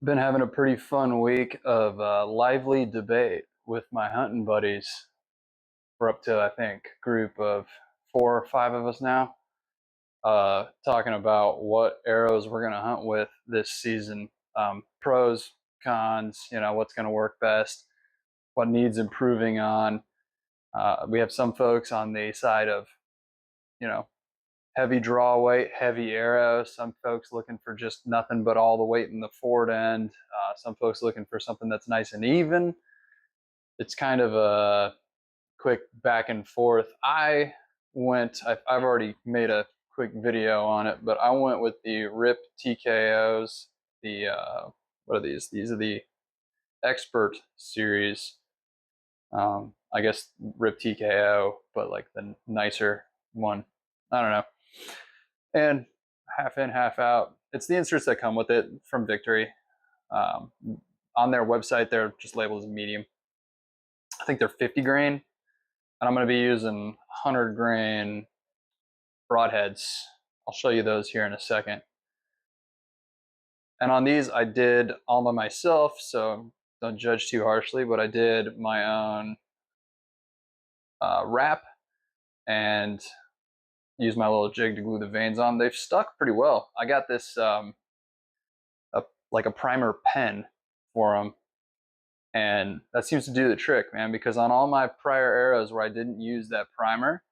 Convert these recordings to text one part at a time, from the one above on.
Been having a pretty fun week of lively debate with my hunting buddies. We're up to, I think, a group of 4 or 5 of us now, talking about what arrows we're going to hunt with this season. Pros, cons, what's going to work best, what needs improving on. We have some folks on the side of, you know, heavy draw weight, heavy arrows. Some folks looking for just nothing but all the weight in the forward end. Some folks looking for something that's nice and even. It's kind of a quick back and forth. I've already made a quick video on it, but I went with the RIP TKOs. The what are these? These are the Expert series. I guess RIP TKO, but like the nicer one. I don't know. And half in, half out. It's the inserts that come with it from Victory. Um, on their website, they're just labeled as medium. I think they're 50 grain, and I'm going to be using 100 grain broadheads. I'll show you those here in a second. And on these, I did all by myself, so don't judge too harshly, but I did my own wrap and used my little jig to glue the vanes on. They've stuck pretty well. I got this like a primer pen for them, and that seems to do the trick, man, because on all my prior arrows where I didn't use that primer,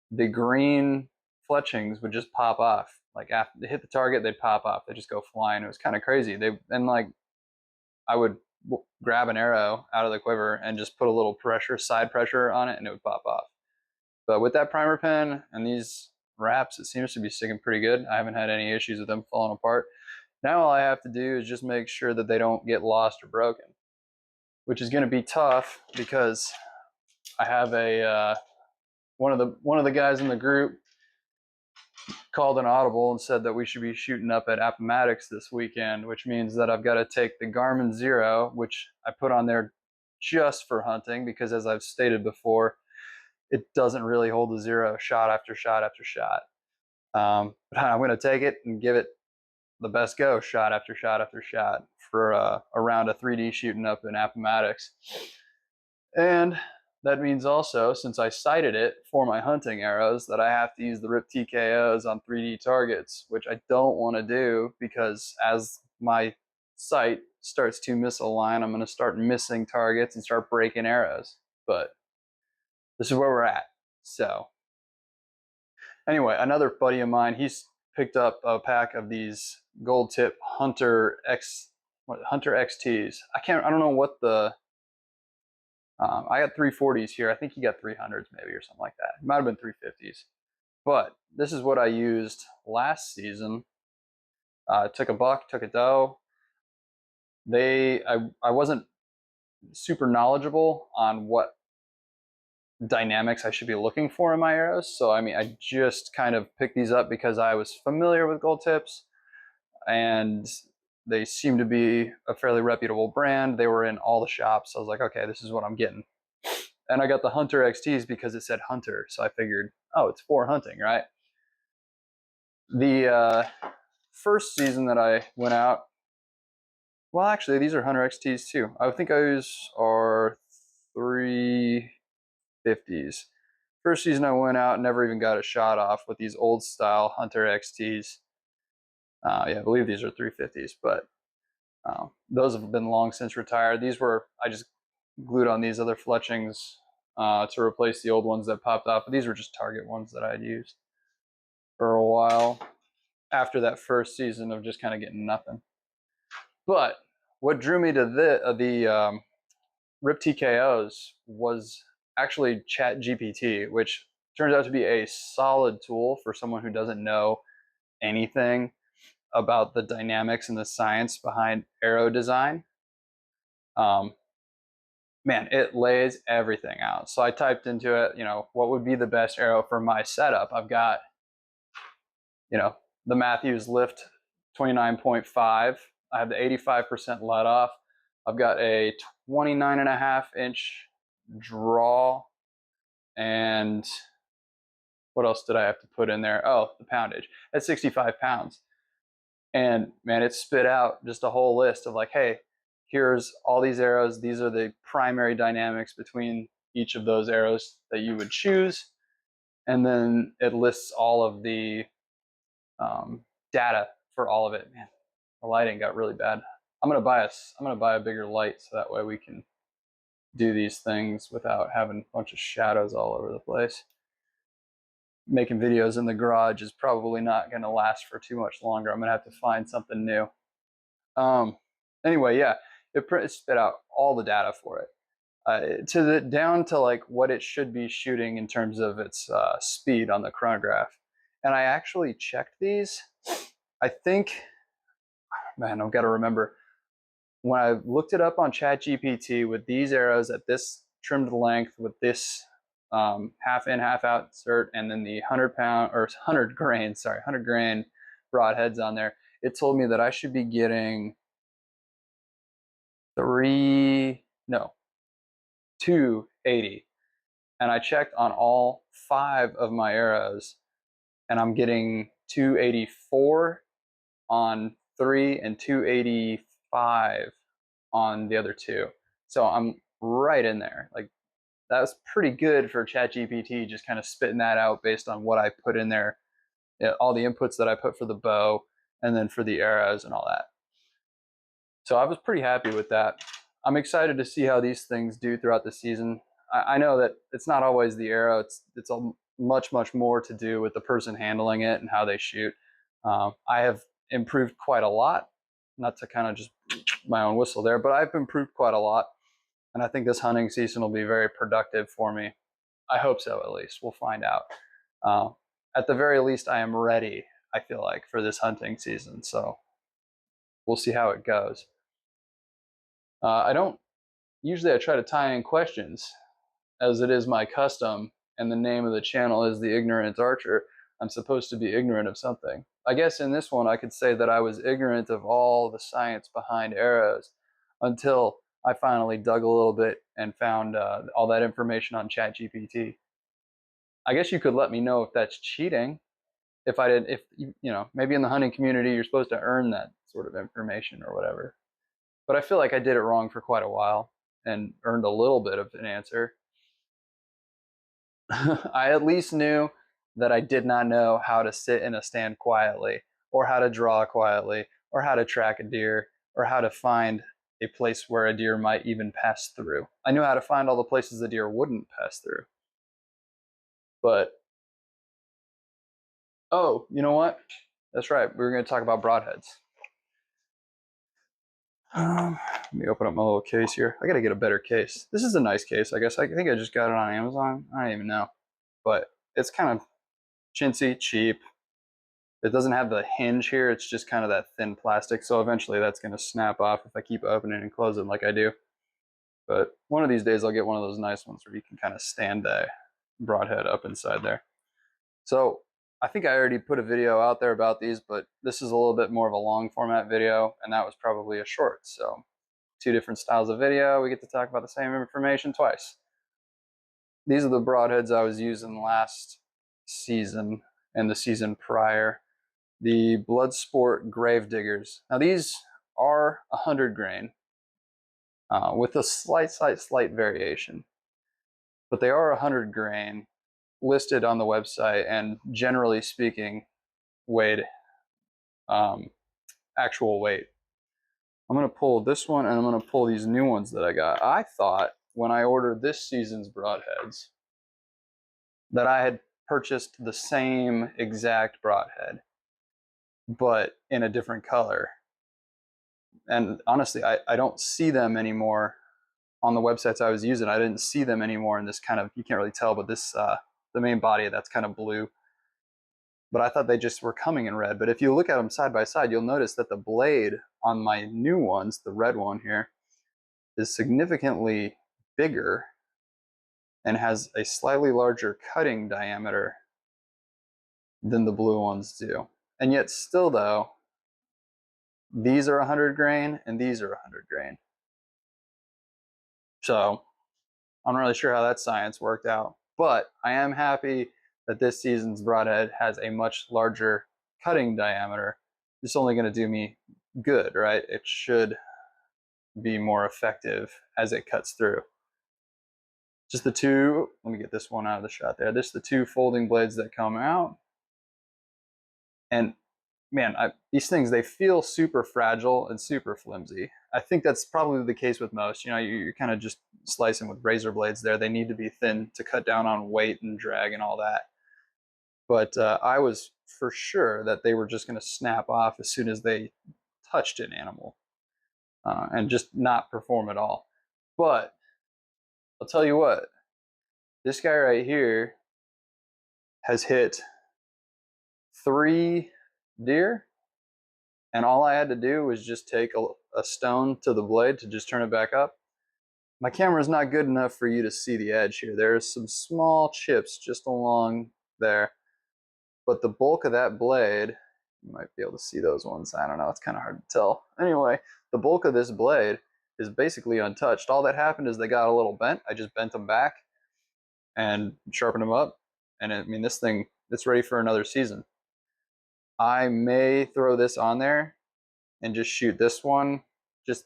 the green fletchings would just pop off. Like after they hit the target, they'd pop off. They just go flying. It was kind of crazy. I would grab an arrow out of the quiver and just put a little side pressure on it, and it would pop off. But with that primer pen and these wraps, it seems to be sticking pretty good. I haven't had any issues with them falling apart. Now all I have to do is just make sure that they don't get lost or broken, which is going to be tough because I have a one of the guys in the group called an audible and said that we should be shooting up at Appomattox this weekend, which means that I've got to take the Garmin Zero, which I put on there just for hunting because, as I've stated before, it doesn't really hold the zero shot after shot after shot. But I'm going to take it and give it the best go shot after shot after shot for a round of 3D shooting up in Appomattox. And that means also, since I sighted it for my hunting arrows, that I have to use the RIP TKOs on 3D targets, which I don't want to do because as my sight starts to misalign, I'm going to start missing targets and start breaking arrows. But this is where we're at. So anyway, another buddy of mine, he's picked up a pack of these gold tip Hunter XTs. I don't know what the I got 340s here. I think he got 300s maybe or something like that. It might have been 350s. But this is what I used last season. Took a buck, took a doe. I wasn't super knowledgeable on what dynamics I should be looking for in my arrows. So I just kind of picked these up because I was familiar with gold tips, and they seem to be a fairly reputable brand. They were in all the shops. So I was like, okay, this is what I'm getting. And I got the Hunter XTs because it said Hunter. So I figured, oh, it's for hunting, right? The first season that I went out, well, actually, these are Hunter XTs too. I think those are 350s. First season I went out, never even got a shot off with these old style Hunter XTs. Yeah, I believe these are 350s, but those have been long since retired. I just glued on these other fletchings to replace the old ones that popped off. But these were just Target ones that I had used for a while after that first season of just kind of getting nothing. But what drew me to the RIP TKOs was actually ChatGPT, which turns out to be a solid tool for someone who doesn't know anything about the dynamics and the science behind arrow design. Man, it lays everything out. So I typed into it, what would be the best arrow for my setup? I've got, the Mathews Lift 29.5. I have the 85% let off. I've got a 29.5-inch draw, and what else did I have to put in there? Oh, the poundage at 65 pounds. And man, it spit out just a whole list of like, hey, here's all these arrows. These are the primary dynamics between each of those arrows that you would choose. And then it lists all of the data for all of it. Man, the lighting got really bad. I'm gonna buy a bigger light so that way we can do these things without having a bunch of shadows all over the place. Making videos in the garage is probably not going to last for too much longer. I'm going to have to find something new. Anyway, yeah, it spit out all the data for it, down to like what it should be shooting in terms of its speed on the chronograph. And I actually checked these. I think, man, I've got to remember when I looked it up on ChatGPT with these arrows at this trimmed length with this half in, half out insert, and then the 100-pound or 100 grain broadheads on there, it told me that I should be getting 280. And I checked on all 5 of my arrows, and I'm getting 284 on 3 and 285 on the other 2. So I'm right in there. Like, that was pretty good for ChatGPT, just kind of spitting that out based on what I put in there, all the inputs that I put for the bow and then for the arrows and all that. So I was pretty happy with that. I'm excited to see how these things do throughout the season. I know that it's not always the arrow. It's a much more to do with the person handling it and how they shoot. I have improved quite a lot, not to kind of just my own whistle there, but I've improved quite a lot. And I think this hunting season will be very productive for me. I hope so, at least. We'll find out. At the very least, I am ready, I feel like, for this hunting season. So we'll see how it goes. I try to tie in questions, as it is my custom, and the name of the channel is The Ignorant Archer. I'm supposed to be ignorant of something. I guess in this one, I could say that I was ignorant of all the science behind arrows until I finally dug a little bit and found all that information on ChatGPT. I guess you could let me know if that's cheating. If maybe in the hunting community, you're supposed to earn that sort of information or whatever. But I feel like I did it wrong for quite a while and earned a little bit of an answer. I at least knew that I did not know how to sit in a stand quietly, or how to draw quietly, or how to track a deer, or how to find a place where a deer might even pass through. I knew how to find all the places the deer wouldn't pass through. But, oh, you know what? That's right. We were going to talk about broadheads. Let me open up my little case here. I got to get a better case. This is a nice case, I guess. I think I just got it on Amazon. I don't even know. But it's kind of chintzy, cheap. It doesn't have the hinge here. It's just kind of that thin plastic. So eventually that's going to snap off if I keep opening and closing like I do. But one of these days I'll get one of those nice ones where you can kind of stand the broadhead up inside there. So I think I already put a video out there about these, but this is a little bit more of a long format video, and that was probably a short. So 2 different styles of video. We get to talk about the same information twice. These are the broadheads I was using last season and the season prior. The Bloodsport Gravediggers. Now these are 100 grain with a slight variation, but they are 100 grain listed on the website, and generally speaking, weighed actual weight. I'm going to pull this one, and I'm going to pull these new ones that I got. I thought when I ordered this season's broadheads that I had purchased the same exact broadhead, but in a different color. And honestly, I don't see them anymore on the websites I was using. I didn't see them anymore in this kind of, you can't really tell, but this, the main body, that's kind of blue. But I thought they just were coming in red. But if you look at them side by side, you'll notice that the blade on my new ones, the red one here, is significantly bigger and has a slightly larger cutting diameter than the blue ones do. And yet still though, these are 100 grain and these are 100 grain. So I'm not really sure how that science worked out, but I am happy that this season's broadhead has a much larger cutting diameter it's only going to do me good, right? It should be more effective as it cuts through. Just the two, let me get this one out of the shot there. This is the two folding blades that come out. And man, these things, they feel super fragile and super flimsy. I think that's probably the case with most. You know, you're kind of just slicing with razor blades there. They need to be thin to cut down on weight and drag and all that. But I was for sure that they were just going to snap off as soon as they touched an animal and just not perform at all. But I'll tell you what, this guy right here has hit 3 deer, and all I had to do was just take a stone to the blade to just turn it back up. My camera is not good enough for you to see the edge here. There's some small chips just along there, but the bulk of that blade, you might be able to see those ones. I don't know, it's kind of hard to tell. Anyway, the bulk of this blade is basically untouched. All that happened is they got a little bent. I just bent them back and sharpened them up. And I mean, this thing, it's ready for another season. I may throw this on there and just shoot this one just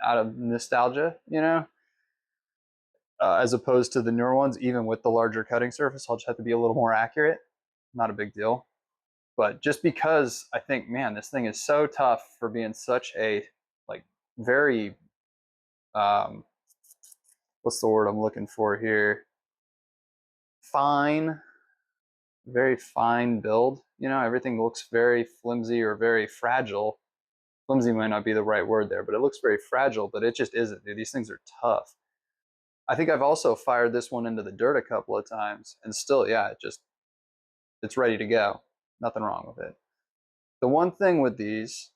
out of nostalgia, you know, as opposed to the newer ones. Even with the larger cutting surface, I'll just have to be a little more accurate. Not a big deal. But just because I think, man, this thing is so tough for being such a, like, very, what's the word I'm looking for here? Fine, very fine build. You know, everything looks very flimsy or very fragile. Flimsy might not be the right word there, but it looks very fragile, but it just isn't, dude. These things are tough. I think I've also fired this one into the dirt a couple of times, and still, yeah, it's ready to go. Nothing wrong with it. The one thing with these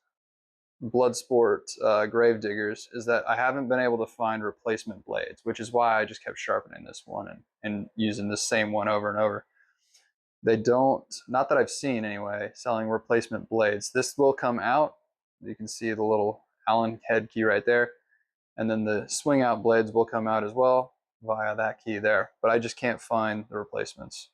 Bloodsport grave diggers is that I haven't been able to find replacement blades, which is why I just kept sharpening this one and using the same one over and over. They don't, not that I've seen anyway, selling replacement blades. This will come out. You can see the little Allen head key right there. And then the swing out blades will come out as well via that key there. But I just can't find the replacements.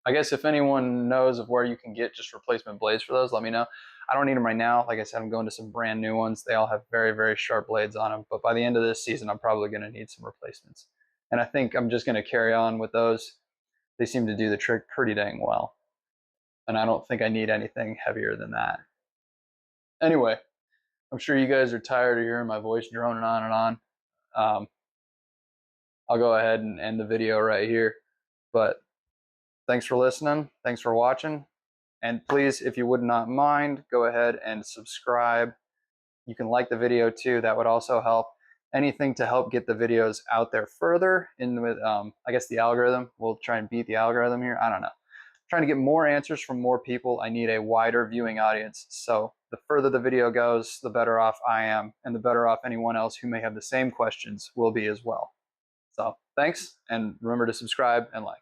I guess if anyone knows of where you can get just replacement blades for those, let me know. I don't need them right now. Like I said, I'm going to some brand new ones. They all have very, very sharp blades on them. But by the end of this season, I'm probably going to need some replacements. And I think I'm just going to carry on with those. They seem to do the trick pretty dang well. And I don't think I need anything heavier than that. Anyway, I'm sure you guys are tired of hearing my voice droning on and on. I'll go ahead and end the video right here. But thanks for listening. Thanks for watching. And please, if you would not mind, go ahead and subscribe. You can like the video too. That would also help. Anything to help get the videos out there further in with, I guess, the algorithm. We'll try and beat the algorithm here. I don't know. Trying to get more answers from more people. I need a wider viewing audience. So the further the video goes, the better off I am, and the better off anyone else who may have the same questions will be as well. So thanks, and remember to subscribe and like.